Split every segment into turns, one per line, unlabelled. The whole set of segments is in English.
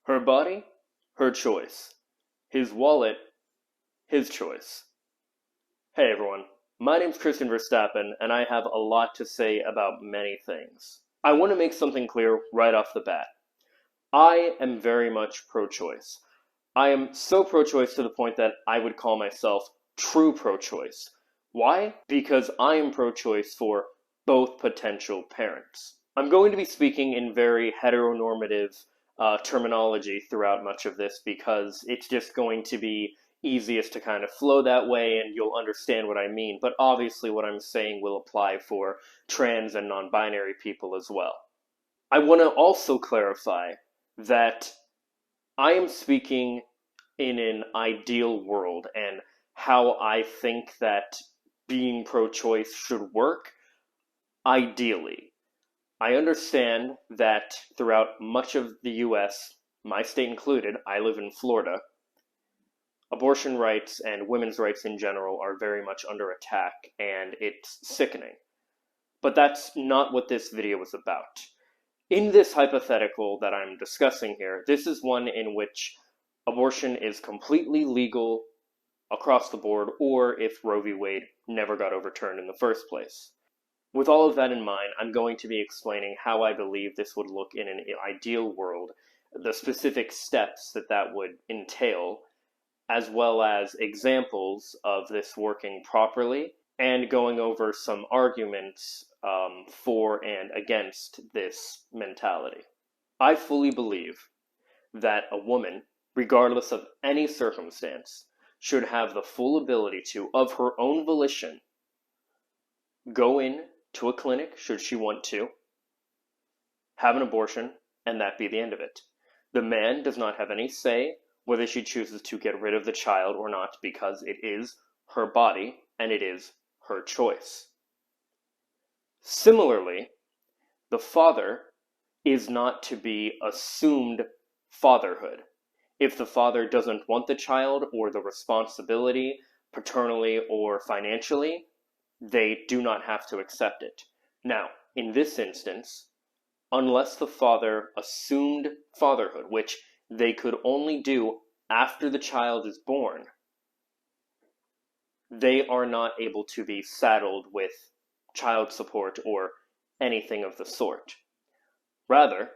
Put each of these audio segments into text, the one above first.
Her body, her choice. His wallet, his choice. Hey everyone, my name's Christian Verstappen, and I have a lot to say about many things. I want to make something clear right off the bat. I am very much pro-choice. I am so pro-choice to the point that I would call myself true pro-choice. Why? Because I am pro-choice for both potential parents. I'm going to be speaking in very heteronormative terminology throughout much of this because it's just going to be easiest to kind of flow that way and you'll understand what I mean. But obviously what I'm saying will apply for trans and non-binary people as well. I want to also clarify that I am speaking in an ideal world and how I think that being pro-choice should work ideally. I understand that throughout much of the US, my state included, I live in Florida, abortion rights and women's rights in general are very much under attack, and it's sickening. But that's not what this video is about. In this hypothetical that I'm discussing here, this is one in which abortion is completely legal across the board, or if Roe v. Wade never got overturned in the first place. With all of that in mind, I'm going to be explaining how I believe this would look in an ideal world, the specific steps that that would entail, as well as examples of this working properly, and going over some arguments for and against this mentality. I fully believe that a woman, regardless of any circumstance, should have the full ability to, of her own volition, go in to a clinic, should she want to, have an abortion, and that be the end of it. The man does not have any say whether she chooses to get rid of the child or not, because it is her body and it is her choice. Similarly, the father is not to be assumed fatherhood. If the father doesn't want the child or the responsibility, paternally or financially, they do not have to accept it. Now, in this instance, unless the father assumed fatherhood, which they could only do after the child is born, they are not able to be saddled with child support or anything of the sort. Rather,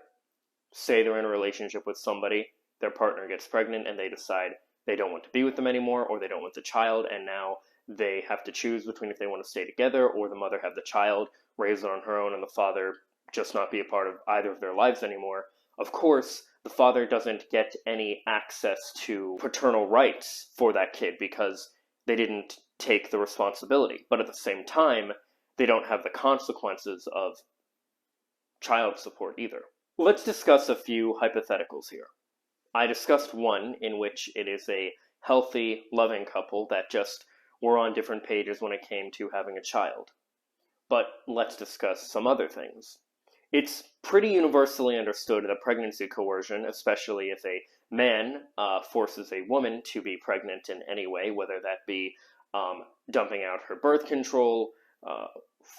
say they're in a relationship with somebody, their partner gets pregnant, and they decide they don't want to be with them anymore, or they don't want the child, and now they have to choose between if they want to stay together or the mother have the child, raise it on her own, and the father just not be a part of either of their lives anymore. Of course, the father doesn't get any access to paternal rights for that kid because they didn't take the responsibility. But at the same time, they don't have the consequences of child support either. Let's discuss a few hypotheticals here. I discussed one in which it is a healthy, loving couple that just were on different pages when it came to having a child. But let's discuss some other things. It's pretty universally understood that pregnancy coercion, especially if a man forces a woman to be pregnant in any way, whether that be dumping out her birth control,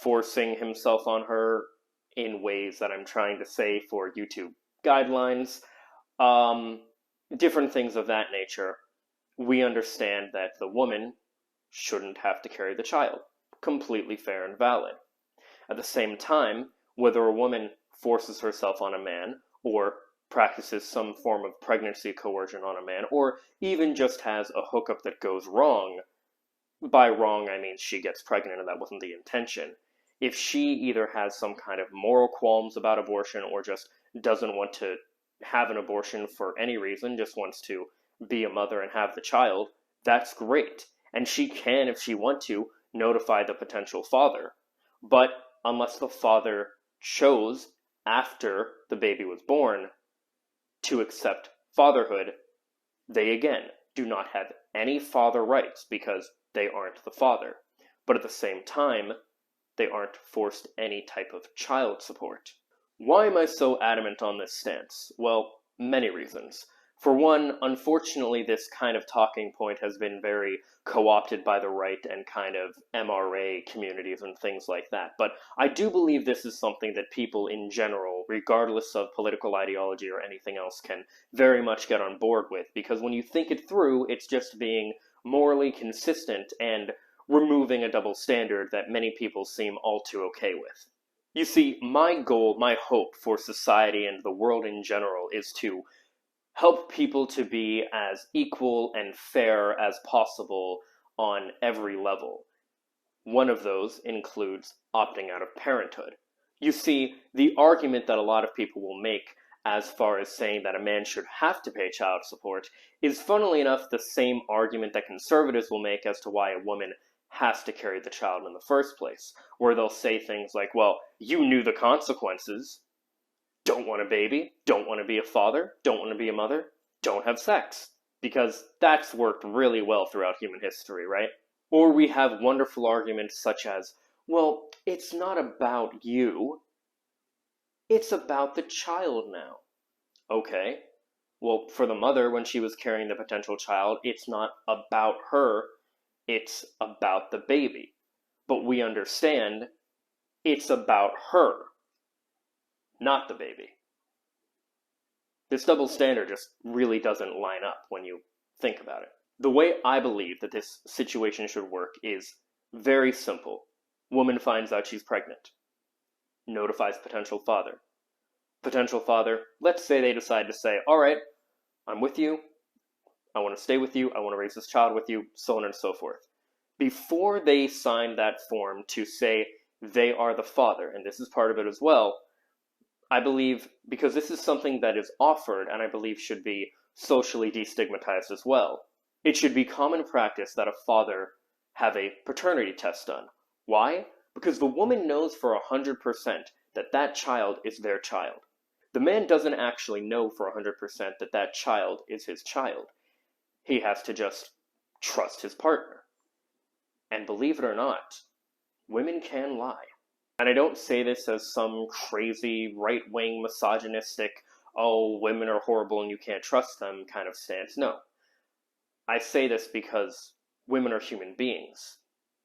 forcing himself on her in ways that I'm trying to say for YouTube guidelines, different things of that nature, we understand that the woman shouldn't have to carry the child. Completely fair and valid. At the same time, whether a woman forces herself on a man, or practices some form of pregnancy coercion on a man, or even just has a hookup that goes wrong, by wrong I mean she gets pregnant and that wasn't the intention, if she either has some kind of moral qualms about abortion or just doesn't want to have an abortion for any reason, just wants to be a mother and have the child, that's great. And she can, if she wants to, notify the potential father. But unless the father chose, after the baby was born, to accept fatherhood, they again do not have any father rights because they aren't the father. But at the same time, they aren't forced any type of child support. Why am I so adamant on this stance? Well, many reasons. For one, unfortunately, this kind of talking point has been very co-opted by the right and kind of MRA communities and things like that. But I do believe this is something that people in general, regardless of political ideology or anything else, can very much get on board with. Because when you think it through, it's just being morally consistent and removing a double standard that many people seem all too okay with. You see, my goal, my hope for society and the world in general is to help people to be as equal and fair as possible on every level. One of those includes opting out of parenthood. You see, the argument that a lot of people will make as far as saying that a man should have to pay child support is, funnily enough, the same argument that conservatives will make as to why a woman has to carry the child in the first place, where they'll say things like, well, you knew the consequences. Don't want a baby, don't want to be a father, don't want to be a mother, don't have sex. Because that's worked really well throughout human history, right? Or we have wonderful arguments such as, well, it's not about you, it's about the child now. Okay, well, for the mother, when she was carrying the potential child, it's not about her, it's about the baby. But we understand it's about her, not the baby. This double standard just really doesn't line up when you think about it. The way I believe that this situation should work is very simple. Woman finds out she's pregnant. Notifies potential father. Potential father, let's say they decide to say, all right, I'm with you. I want to stay with you. I want to raise this child with you, so on and so forth. Before they sign that form to say they are the father, and this is part of it as well, I believe, because this is something that is offered and I believe should be socially destigmatized as well, it should be common practice that a father have a paternity test done. Why? Because the woman knows for 100% that that child is their child. The man doesn't actually know for 100% that that child is his child. He has to just trust his partner. And believe it or not, women can lie. And I don't say this as some crazy right-wing misogynistic, oh, women are horrible and you can't trust them kind of stance. No. I say this because women are human beings.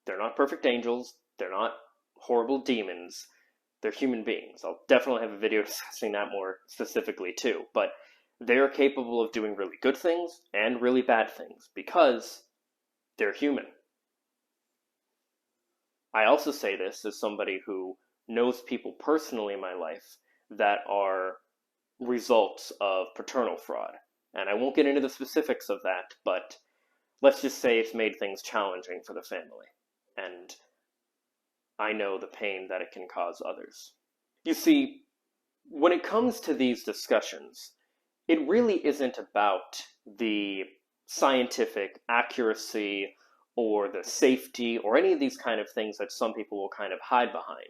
They're not perfect angels. They're not horrible demons. They're human beings. I'll definitely have a video discussing that more specifically too. But they're capable of doing really good things and really bad things because they're human. I also say this as somebody who knows people personally in my life that are results of paternal fraud. And I won't get into the specifics of that, but let's just say it's made things challenging for the family. And I know the pain that it can cause others. You see, when it comes to these discussions, it really isn't about the scientific accuracy or the safety or any of these kind of things that some people will kind of hide behind.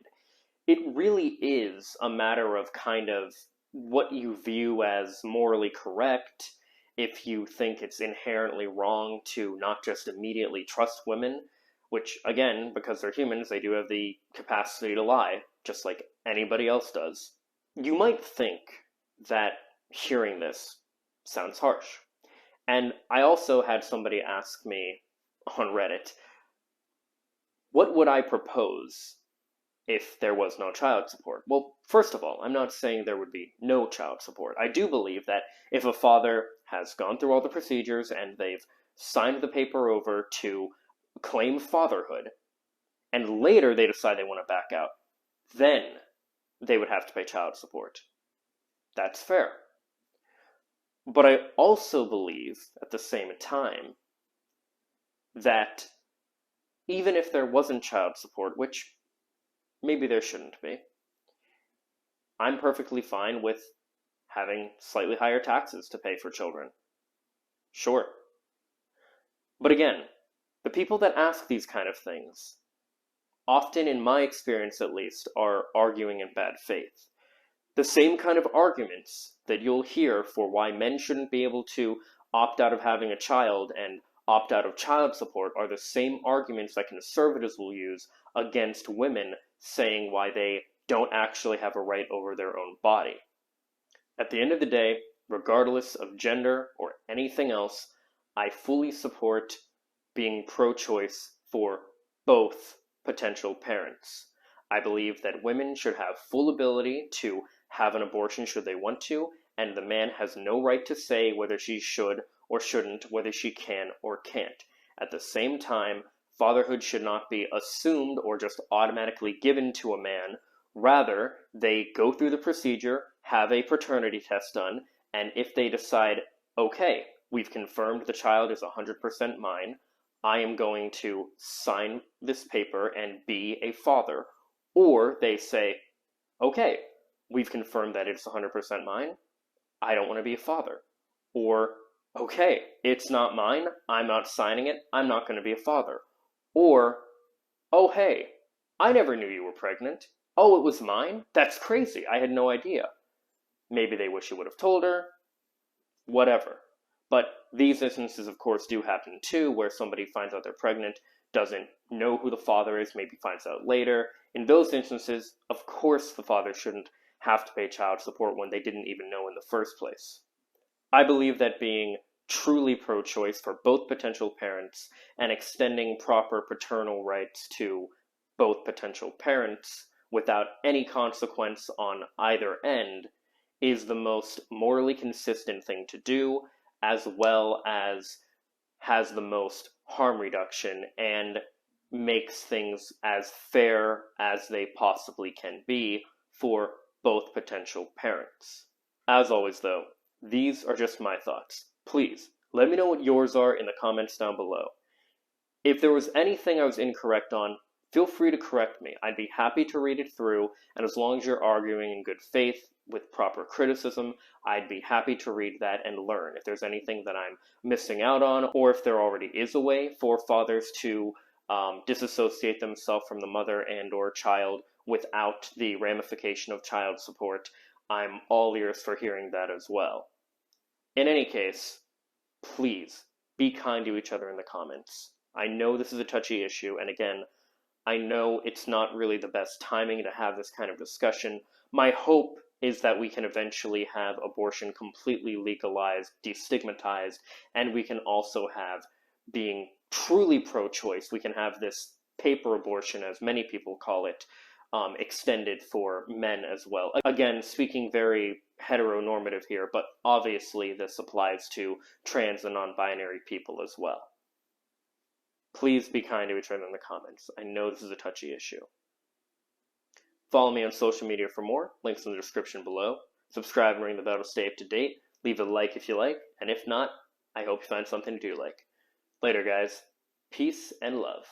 It really is a matter of kind of what you view as morally correct, if you think it's inherently wrong to not just immediately trust women, which, again, because they're humans, they do have the capacity to lie, just like anybody else does. You might think that hearing this sounds harsh. And I also had somebody ask me on Reddit, what would I propose if there was no child support? Well, first of all, I'm not saying there would be no child support. I do believe that if a father has gone through all the procedures and they've signed the paper over to claim fatherhood, and later they decide they want to back out, then they would have to pay child support. That's fair. But I also believe, at the same time, that even if there wasn't child support, which maybe there shouldn't be, I'm perfectly fine with having slightly higher taxes to pay for children. Sure. But again, the people that ask these kind of things, often in my experience at least, are arguing in bad faith. The same kind of arguments that you'll hear for why men shouldn't be able to opt out of having a child and opt out of child support are the same arguments that conservatives will use against women saying why they don't actually have a right over their own body. At the end of the day, regardless of gender or anything else, I fully support being pro-choice for both potential parents. I believe that women should have full ability to have an abortion should they want to, and the man has no right to say whether she should or shouldn't, whether she can or can't. At the same time, fatherhood should not be assumed or just automatically given to a man. Rather, they go through the procedure, have a paternity test done, and if they decide, okay, we've confirmed the child is 100% mine, I am going to sign this paper and be a father. Or they say, okay, we've confirmed that it's 100% mine, I don't want to be a father. Or, okay, it's not mine, I'm not signing it, I'm not going to be a father. Or, oh hey, I never knew you were pregnant. Oh, it was mine? That's crazy, I had no idea. Maybe they wish you would have told her, whatever. But these instances, of course, do happen too, where somebody finds out they're pregnant, doesn't know who the father is, maybe finds out later. In those instances, of course, the father shouldn't have to pay child support when they didn't even know in the first place. I believe that being truly pro-choice for both potential parents and extending proper paternal rights to both potential parents without any consequence on either end is the most morally consistent thing to do, as well as has the most harm reduction and makes things as fair as they possibly can be for both potential parents. As always, though, these are just my thoughts. Please, let me know what yours are in the comments down below. If there was anything I was incorrect on, feel free to correct me. I'd be happy to read it through, and as long as you're arguing in good faith with proper criticism, I'd be happy to read that and learn if there's anything that I'm missing out on, or if there already is a way for fathers to disassociate themselves from the mother and or child without the ramification of child support. I'm all ears for hearing that as well. In any case, please be kind to each other in the comments. I know this is a touchy issue, and again, I know it's not really the best timing to have this kind of discussion. My hope is that we can eventually have abortion completely legalized, destigmatized, and we can also have being truly pro-choice. We can have this paper abortion, as many people call it, extended for men as well. Again, speaking very heteronormative here, but obviously this applies to trans and non-binary people as well. Please be kind to each other in the comments. I know this is a touchy issue. Follow me on social media for more, links in the description below. Subscribe and ring the bell to stay up to date. Leave a like if you like, and if not, I hope you find something to do like. Later, guys. Peace and love.